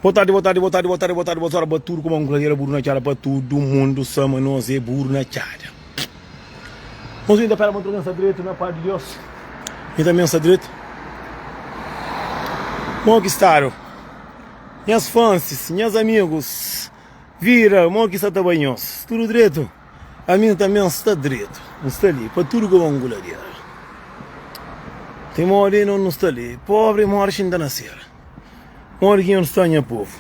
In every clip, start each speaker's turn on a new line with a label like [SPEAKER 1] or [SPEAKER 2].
[SPEAKER 1] Boa tarde, tudo como um clareira burro na cara para todo mundo, sama nós é burro na cara. Nós ainda para manter essa direita na parte de Deus. E também essa direita. Bom que está, minhas fãs, meus amigos, vira, bom que está também, tudo direito. A minha também está direito, não está ali, para tudo como um clareira. Tem uma hora não está ali, pobre morre ainda nascer. Morre que não está em povo.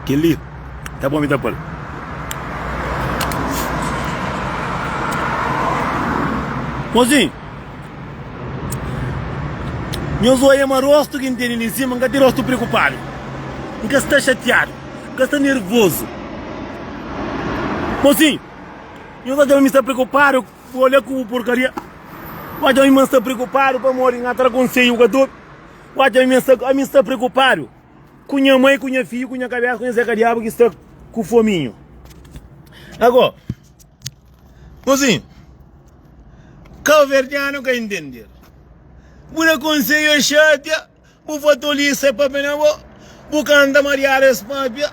[SPEAKER 1] Que lindo, tá bom me dar pano. Mozinho, meu zoio é uma rosto que entende em cima, nunca tem rosto preocupado, nunca está chateado, nunca está nervoso. Mozinho, eu não estou preocupado, olha com porcaria. Eu não estou preocupado para morrer em outra conselho, eu não estou preocupado com minha mãe, com minha filha, com minha cabeça, com minha Zé Cariaba que está com fominho. Agora, mozinho, calverdiano que entender. Bura conselho é chato, bu fatolice para penavo, bu canta mariares papia,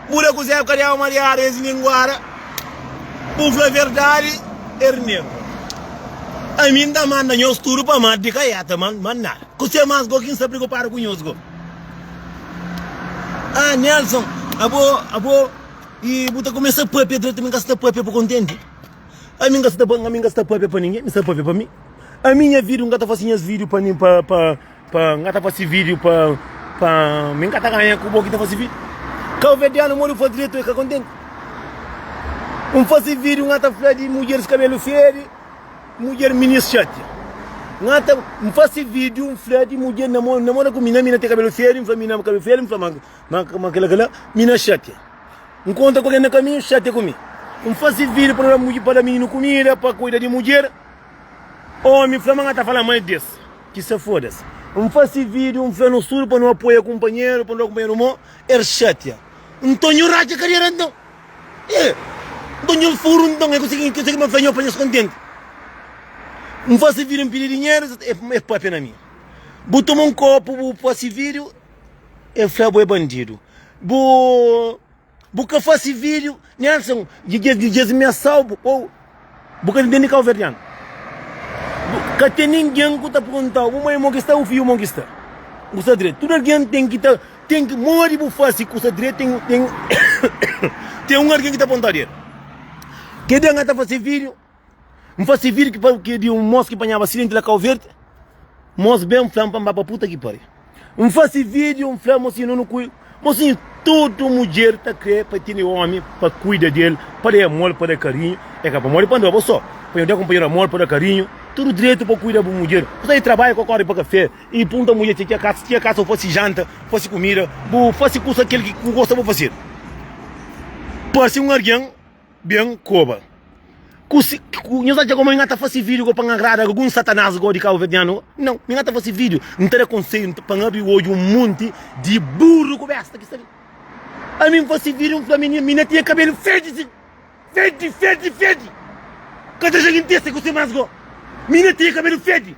[SPEAKER 1] bura Zé Cariaba mariares linguara, bu fala verdade, nego. A mim da manda nós tudo para mar de caiata, manar. Você mais go quem está preocupado com nós go. Ah, Nelson, abo, e buta começa a papia, também gasta papia para contente. A mim gasta papia para ninguém, gasta papia para mim. A minha vida, gata fazia vídeo para mim, gata fazia vídeo para mim, gata ganha com o boca que fazia vídeo. Calvediano moro faz direito e fica contente. Fazia vídeo, gata fala de mulheres cabelo feio, mulher mini chate. Ngata mfasi vídeo fala de mulher namora com mina tem cabelo feio, mina cabelo feio, aquela mina chate. Encontra com alguém no caminho, chate comigo. Faz vídeo para menino comida, para cuidar de mulher. Homem, flama tá falando mais desse, que se foda-se. Faz vídeo, no sul para não apoiar companheiro, para não companheiro mo, chate. Tonho raja carreira então. Tonho furo então, é que me fanho para contente. Faz vídeo pedir dinheiro, é papo na minha. Botou um copo, faz vídeo, é flabo é bandido. Boca faz vídeo, Nelson, diz minha salvo, ou boca de calverdiano. Que tem ninguém que está perguntando, o meu que está, o filho que está. Você direito, tudo alguém tem que morrer por fazer, você direito tem um alguém que está apontando. Que tem que fazer vídeo, faz vídeo que de um moço que apanhava acidente lá Calverde, moço bem flama para puta que pariu. Faz vídeo, flama assim não cuida. Mocinho, toda mulher está criando para ter homem, para cuidar dele, para dar amor, para dar carinho. É que para morrer para não só, para dar companheiro amor, para dar carinho, tudo direito para cuidar da mulher. Você trabalha com a corre para café e punta a mulher tinha casa, fosse janta, fosse comida, fosse coisa aquele que gosta de fazer. Pode ser um alguém bem coba. Nós já como ninguém faz vídeo para agradar algum satanás de calvediano. Não, ninguém faz vídeo. Não tem conselho para abrir hoje um monte de burro com esta que está ali. A mim faz vídeo para menina tinha cabelo fede. Cada gente tem que você mais go. Menina tinha cabelo fede.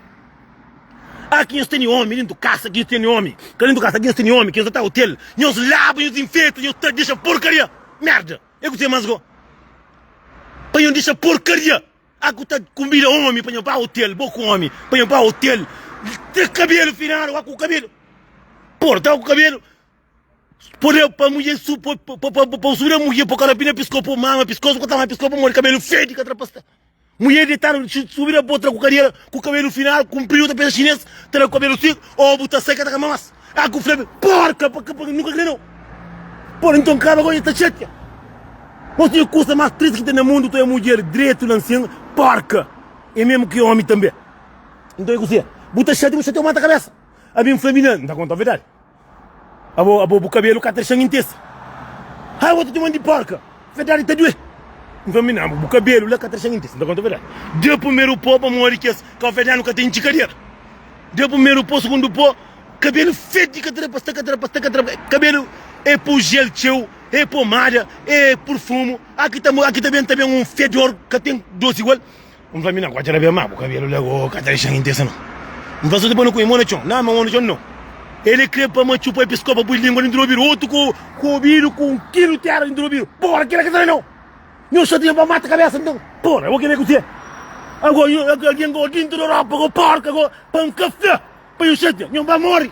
[SPEAKER 1] Aqui nós tem homem, dentro casa aqui tem homem. Dentro casa aqui tem homem, que nós está hotel. Nós lavam, nós enfeitam, nós deixa porcaria. Merda. É que você mais go. Para deixar porcaria. Aku tá comida homem para para hotel, bom com homem, para para hotel. Tem cabelo final, aku cabelo. Porta com cabelo. Por para mulher para subir a mulher para carapina piscopo mama, piscoso com tamanho piscopo morre cabelo feio de catrapasta. Mulher de tar subir a botra com carreira, com cabelo final, comprido da peça chinês, ter o cabelo seco, ou buta seca da camas. Aku flebe porca, nunca creio. Por então cara agora está chateado. Você a coisa mais triste que tem no mundo é mulher direito lançando porca. É mesmo que homem também. Então é que você, buta chateado, você mata a cabeça. A mim feminina, não dá conta a verdade. O cabelo que está inteiro. Ah, você tem um de porca. Verdade está doendo. Feminina, o cabelo lá que está inteiro, não dá conta a verdade. Deu primeiro pó para morrer que o feminino que tem de carreira. Deu primeiro pó, segundo pó, cabelo feito de cabelo é por gel teu, é por malha, é por fumo. Aqui também um fedor que tem doce igual. Não vai me não, quase era mais, o cabelo lego, cada chão intenso não. Não faz o com imone chão, não, mas chão não. Ele crê para uma chupa episcopa por língua dentro do biro, outro com o biro com 1 quilo de ar dentro do biro. Porra, aquilo que tá não. Não só tinha para matar a cabeça então. Porra, eu vou querer com você. Agora alguém go dentro da Europa, go porca, go para um café, para o chete, não vai morrer.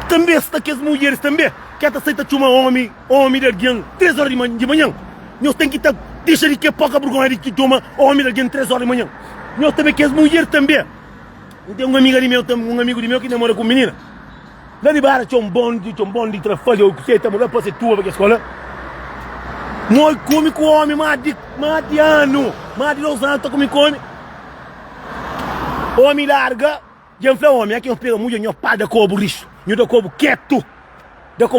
[SPEAKER 1] Também está aqui as mulheres também, que até aceita chuma homem de alguém 3 horas de manhã. Nós tem que estar deixa de que pouca vergonha de que toma homem de alguém 3 horas de manhã. Nós também que as mulheres também. Tem um amigo de meu que namora com menina. Lá de barra tinha um bonde de trafalho, eu sei, estamos lá para ser tua para a escola. Nós come com homem mais de ano, mais de 2 anos, tá com homem. Homem larga, já falou homem, aqui nós pegamos mulher, nós pá da cobo lixo, nós da cobo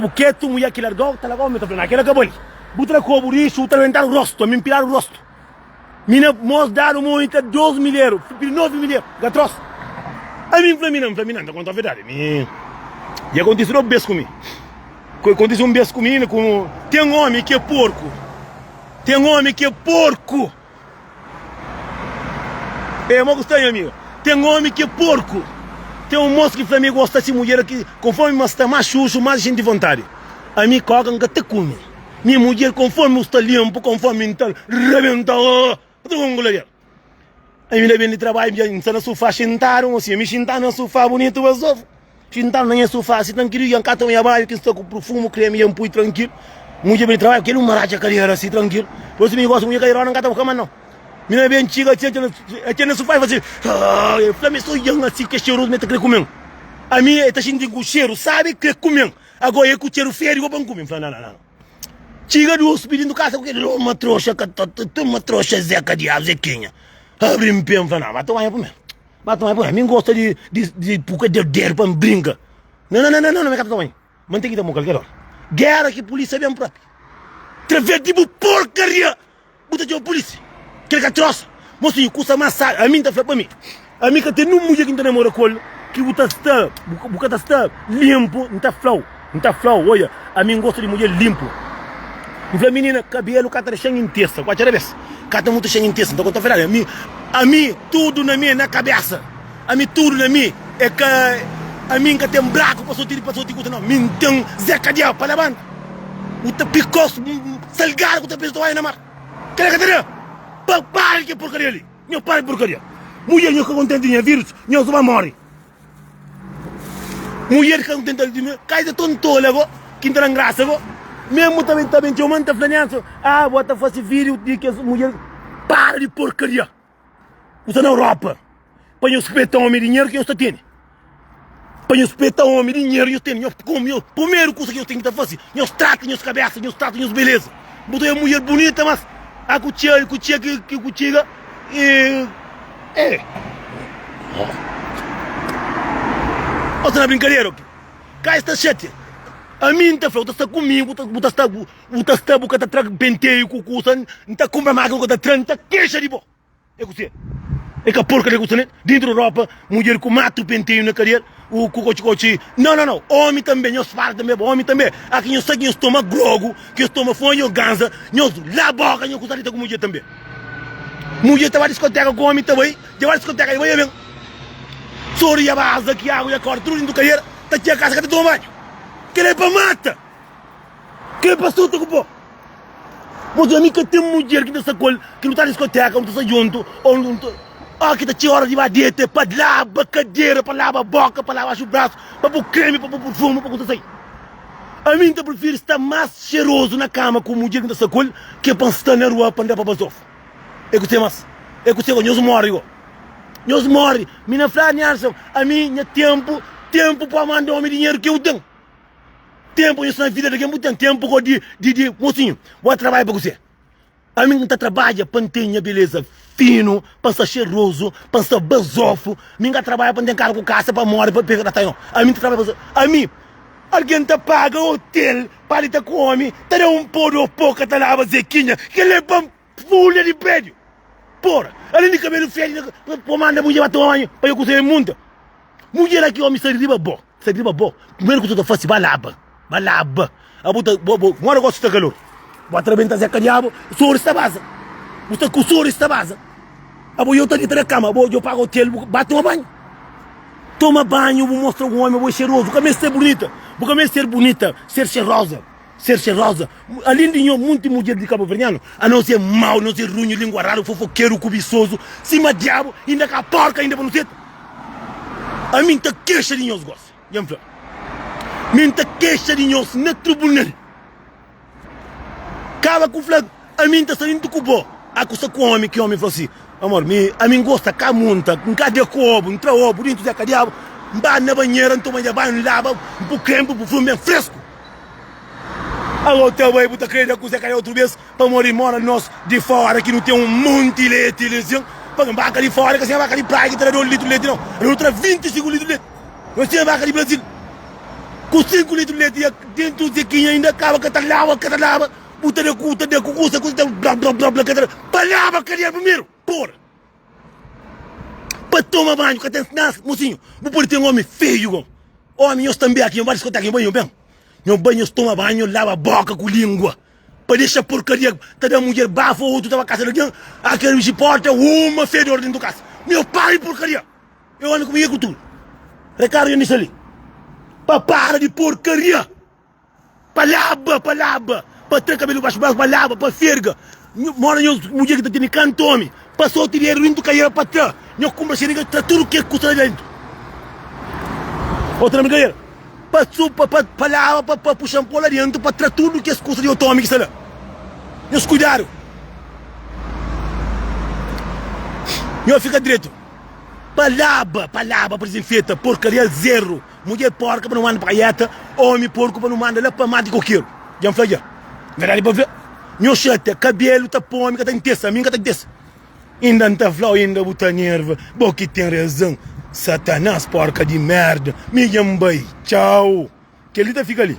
[SPEAKER 1] quieto, mulher que largou, tá largou, tá falando, aquela acabou ali. Buta da cobo lixo, tá levantando o rosto, me empilar o rosto. Mina, nós daram muito 12 mil euros, 9 mil euros, gatros. A mim, não, tá contando a verdade. E aconteceu um beijo comigo. Aconteceu um beijo comigo, tem um homem que é porco. É, mas gostei, amigo. Tem um homem que é porco. Tem um moço que para mim gosta dessa mulher aqui, conforme mas está mais chucho, mais gente de vontade. A mim coloca que te come. Minha mulher, conforme está limpo, conforme está rebenta, a minha bem de trabalho, já no sofá sentaram, assim, me sentaram no sofá bonito, mas sentaram no sofá, assim, tranquilo, e encatam minha baia, que estou com perfume, creme, e um pui tranquilo. Mulher bem de trabalho, aquele maracha carreira, assim, tranquilo. Por isso me gosto, mulher carreira, não encata o cama, não. Minha bem chica, tinha no sofá, e assim, eu falei, sou young, assim, que é cheiroso, me está querendo comer. A minha está sentindo o cheiro, sabe, que é comer. Agora eu com o cheiro feio, eu vou comer. Falei, não. Chica do hospital, casa, uma trouxa, zeca diabo, zequinha. Abre-me bem, não, mas toma aí para mim. Mim gosta de porque de para me brincar. Não, me cata também. Mantém que estamos qualquer hora. Guerra que polícia bem próprio. Traver tipo porcaria. Buta de polícia. Aquele que troça. Moço, custa mais a mim tá para mim. A mim que tem uma mulher que não namora com ele, que buta está limpo, não tá flow, olha. A mim gosta de mulher limpo. E a menina, cabelo, cata cheio em terça, quatro vezes. Cata muito cheio em terça, então quando eu falei, a mim, tudo na minha, na cabeça. A mim, tudo na minha, é que a mim que tem braco, passou tiro, não. Mim tem zeca diabo, para levar. O te picos, salgado, o te peso, vai na mar. Quer que para que porcaria ali. Não para porcaria. Mulher, não fica contente de vírus, não se vai morrer. Mulher que contente de mim, cai de tonto, lego, que entra em graça, mesmo também eu mando flanhança. Bota fazer vídeo de que as mulheres para de porcaria. Usa na Europa. Para eu respeitar o homem dinheiro que eu estou tendo. Para eu respeitar o homem dinheiro que eu tenho. Eu primeiro coisa que eu tenho que fazer. Eu trato minhas cabeças, eu trato minhas belezas. Botei uma mulher bonita, mas a cutia e Você na brincadeira, cá está chete. A mim tá falando, está comigo, está bucata penteio com custa, não está compra máquina com tá queixa de bo. É que você. É que a porca de custa, né? Dentro da Europa, mulher com mato penteio na carreira, o cocote. Não. Homem também, nós fala também, homem também. Aqui nós sei que nós toma grogo, que nós toma fome, nós ganza, nós lá boca, nós custa com mulher também. Mulher tava discoteca com homem também, já vai discoteca e vai ver. Sorry a base que água e a corda, tudo dentro da carreira, tá aqui a casa que tá tomando banho. Que é para mata, que é para suta, pô. Mas a mim que tem mulher que não está que não está na discoteca, não está junto, ou não está, que está hora de badete, para lavar cadeira, para lavar a boca, para lavar o braço, para pôr creme, para pôr perfume, para pôr sair. A mim eu prefiro estar mais cheiroso na cama com mulher que não está que para estar na rua para andar para basof. É que você mas, é que você nós morre, nós morre. Minha frase a mim é tempo para mandar o meu dinheiro que eu tenho. Tempo isso na vida daqui muito tempo de mocinho, vou trabalhar para você. A mim não trabalha para ter minha beleza fino, para ser cheiroso, para ser basofo. Mim trabalha para ter carro com casa para morar para pegar não. A mim trabalha para a mim. Alguém te paga hotel para estar com homem, te um poro pouca te lava zequinha, que ele é para folha de prédio. Porra, além de cabelo feio, para mandar mulher para tomar banho, para eu cozer mundo. Mulher aqui, homem, sai riba bom. Sai riba bom. Primeiro que tu tá fazendo, balaba. Balaba. A bota, agora eu gosto de calor. Bota bem, tá zé cadiabo, o senhor está base. Você com o senhor está base. A boa, eu tô dentro da cama, boa, eu pago o hotel, bate uma banho. Toma banho, vou mostrar um homem, vou cheiroso, vou começar a ser bonita. Vou começar a ser bonita, ser cheirosa. Ser cheirosa. Além de muita mulher de Cabo Verdeano, a não ser mau, não ser ruim, língua rara, fofoqueiro, cobiçoso, cima diabo, ainda com a porca, ainda para não ser. A mim tá queixa de nós, gosto. Mim tá queixa de nós, na tribunal. Acaba com o flag, a mim tá saindo do cubo. A coisa com o homem, que o homem falou assim, amor, a mim gosta cá monta, com cada cobo, entra ovo, dentro da cadeaba, na banheira, então banho, lava, um creme, um fumo bem fresco. Agora o vai botar creio que você caiu outra vez para morir nós de fora que não tem um monte de leite, para vaca de fora, que assim vaca de praia que traz 2 litros de leite, não, outra 25 litros de leite. Nós temos vaca de Brasil com 5 litros de leite dentro do zequinha ainda acaba catalava, puta de custa, blá blá blá blá, palhava queria primeiro, porra. Para tomar banho, que tem mocinho, vou pôr ter um homem feio, homem, eu também aqui, eu vou escutar aqui, banho bem. Meu banho, toma banho, lava a boca com língua. Para deixar porcaria, tá da mulher bafo, outro tava caçando aqui, aquele bicho porta, uma fedor dentro do casa. Meu pai, porcaria. Eu ando comigo com tudo. Recarga nisso ali. Para de porcaria. Palaba. Para ter cabelo baixo, palaba, para ferga. Mora minha mulher que tá tendo canto, homem. Passou o dinheiro indo cair para trás. Minha compra xeringa, tá tudo que custa dentro. Outra amiga, passou para puxar por lá dentro, para tirar tudo que as coisas de otômico, sei lá. Meus cuidaram. Eu fico direito. Palavra, desinfeta, porcaria zero. Mulher porca para não mandar para a homem porco para não mandar lá para mais de qualquer. Já me falei. Verdade para ver. Meu chata, cabelo tá pôme, que tá intensa, a minha tá intensa. Ainda não tá flau, ainda botar nerva. Bom que tem razão. Satanás, porca de merda. Me bai. Tchau. Que ele fica ali.